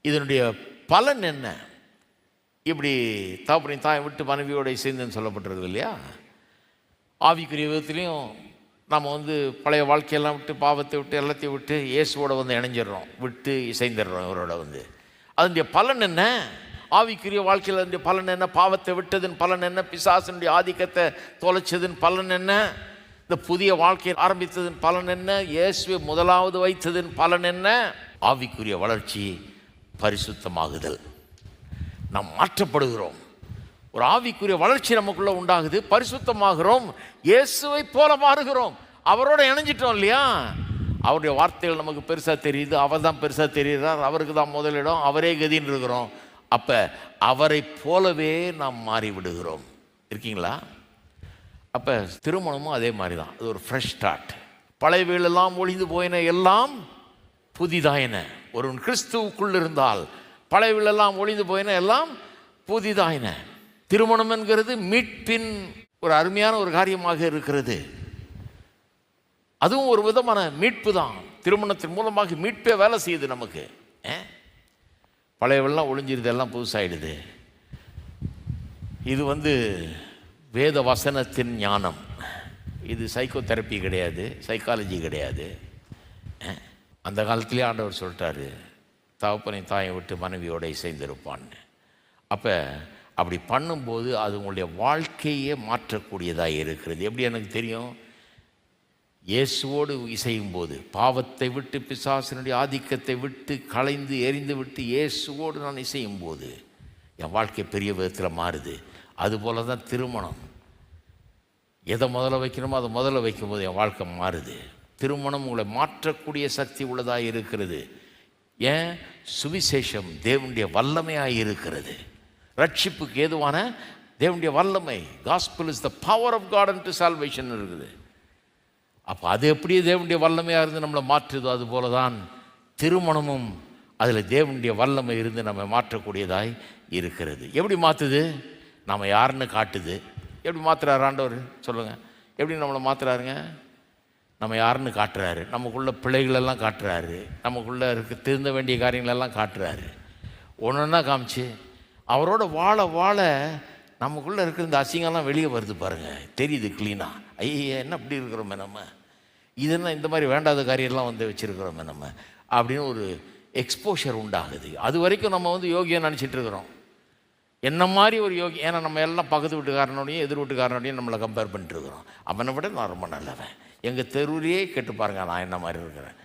இதனுடைய பலன் என்ன? இப்படி தகப்பனையும் தாயை விட்டு மனைவியோட சேர்ந்துன்னு சொல்லப்பட்டிருக்கு இல்லையா? ஆவிக்குரிய விதத்துலேயும் நம்ம பழைய வாழ்க்கையெல்லாம் விட்டு, பாவத்தை விட்டு, எல்லாத்தையும் விட்டு இயேசுவோட இணைஞ்சிடறோம், விட்டு இசைந்துடுறோம் இவரோட. அதனுடைய பலன் என்ன? ஆவிக்குரிய வாழ்க்கையில் அதனுடைய பலன் என்ன? பாவத்தை விட்டதன் பலன் என்ன? பிசாசனுடைய ஆதிக்கத்தை தொலைச்சதன் பலன் என்ன? இந்த புதிய வாழ்க்கையை ஆரம்பித்ததன் பலன் என்ன? இயேசுவை முதலாவது வைத்ததன் பலன் என்ன? ஆவிக்குரிய வளர்ச்சி, பரிசுத்தமாகுதல். நாம் மாற்றப்படுகிறோம். ஒரு ஆவிக்குரிய வளர்ச்சி நமக்குள்ள உண்டாகுது, பரிசுத்தமாகிறோம், இயேசுவை போல மாறுகிறோம். அவரோட இணைஞ்சிட்டோம் இல்லையா? அவருடைய வார்த்தைகள் நமக்கு பெருசாக தெரியுது, அவர் தான் பெருசாக தெரியுறார், அவருக்கு தான் முதலிடம், அவரே கதின்னு இருக்கிறோம். அப்போ அவரை போலவே நாம் மாறி விடுகிறோம். இருக்கீங்களா? அப்போ திருமணமும் அதே மாதிரி தான். அது ஒரு ஃப்ரெஷ் ஸ்டார்ட். பழையவைகளெல்லாம் ஒழிந்து போயின, எல்லாம் புதிதாயின. ஒரு கிறிஸ்துவுக்குள் இருந்தால் பழையவைகளெல்லாம் ஒழிந்து போயின, எல்லாம் புதிதாயின. திருமணம் என்கிறது மீட்பின் ஒரு அருமையான ஒரு காரியமாக இருக்கிறது. அதுவும் ஒரு விதமான மீட்பு தான். திருமணத்தின் மூலமாக மீட்பே வேலை செய்யுது நமக்கு. பழையவெல்லாம் ஒழிஞ்சிருது, எல்லாம் புதுசாகிடுது. இது வேத வசனத்தின் ஞானம். இது சைக்கோ தெரப்பி கிடையாது, சைக்காலஜி கிடையாது. அந்த காலத்திலே ஆண்டவர் சொல்லிட்டாரு, தகப்பனை தாயை விட்டு மனைவியோட இசைந்திருப்பான்னு. அப்போ அப்படி பண்ணும்போது அது உங்களுடைய வாழ்க்கையே மாற்றக்கூடியதாக இருக்கிறது. எப்படி எனக்கு தெரியும்? இயேசுவோடு இசையும் போது, பாவத்தை விட்டு, பிசாசினுடைய ஆதிக்கத்தை விட்டு களைந்து எறிந்து விட்டு இயேசுவோடு நான் இசையும் போது என் வாழ்க்கை பெரிய விதத்தில் மாறுது. அதுபோல தான் திருமணம். எதை முதல்ல வைக்கணுமோ அதை முதல்ல வைக்கும்போது என் வாழ்க்கை மாறுது. திருமணம் உங்களை மாற்றக்கூடிய சக்தி உள்ளதாக இருக்கிறது. ஏன்? சுவிசேஷம் தேவனுடைய வல்லமையாக இருக்கிறது. ரட்சிப்புக்கு ஏதுவான தேவனுடைய வல்லமை. Gospel is the power of God and salvation இருக்குது. அப்போ அது எப்படியே தேவனுடைய வல்லமையாக இருந்து நம்மளை மாற்றுதோ, அதுபோல தான் திருமணமும் அதில் தேவனுடைய வல்லமை இருந்து நம்ம மாற்றக்கூடியதாய் இருக்கிறது. எப்படி மாற்றுது? நம்ம யாருன்னு காட்டுது. எப்படி மாற்றுறாரு ஆண்டவர்? சொல்லுங்கள், எப்படி நம்மளை மாற்றுறாருங்க? நம்ம யாருன்னு காட்டுறாரு, நமக்குள்ள பிள்ளைகளெல்லாம் காட்டுறாரு, நமக்குள்ளே திருந்த வேண்டிய காரியங்களெல்லாம் காட்டுறாரு. ஒன்றா காமிச்சு அவரோட வாழ வாழ நமக்குள்ளே இருக்கிற இந்த அசிங்கம்லாம் வெளியே வருது பாருங்கள், தெரியுது க்ளீனாக. ஐயா, என்ன இப்படி இருக்கிறோமே நம்ம, இதெல்லாம் இந்த மாதிரி வேண்டாத காரியெல்லாம் வச்சுருக்கிறோமே நம்ம அப்படின்னு ஒரு எக்ஸ்போஷர் உண்டாகுது. அது வரைக்கும் நம்ம யோகியாக நினச்சிட்டு இருக்கிறோம், என்ன மாதிரி ஒரு யோகி. ஏன்னா நம்ம எல்லாம் பக்கத்து வீட்டுக்காரனோடையும் எதிர் வீட்டுக்காரனோடையும் நம்மளை கம்பேர் பண்ணிட்டு இருக்கிறோம். அவனை விட நான் ரொம்ப நல்லவன், எங்கள் தெருவிலேயே கேட்டு பாருங்க நான் என்ன மாதிரி இருக்கிறேன்.